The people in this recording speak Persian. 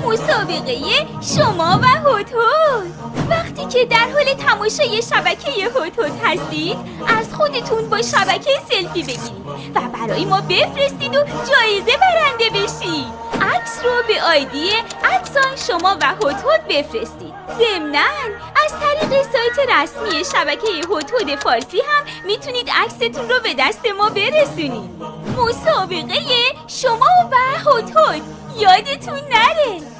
مسابقه شما و هوت‌هوت. وقتی که در حال تماشای شبکه هوت‌هوت هستید، از خودتون با شبکه سلفی بگیرید و برای ما بفرستید و جایزه برنده بشید. عکس رو به آیدی @شما و هوت‌هوت بفرستید. ضمناً از طریق سایت رسمی شبکه هوت‌هوت فارسی هم میتونید عکستون رو به دست ما برسونید. مسابقه شما و هوت‌هوت، یادتون نره.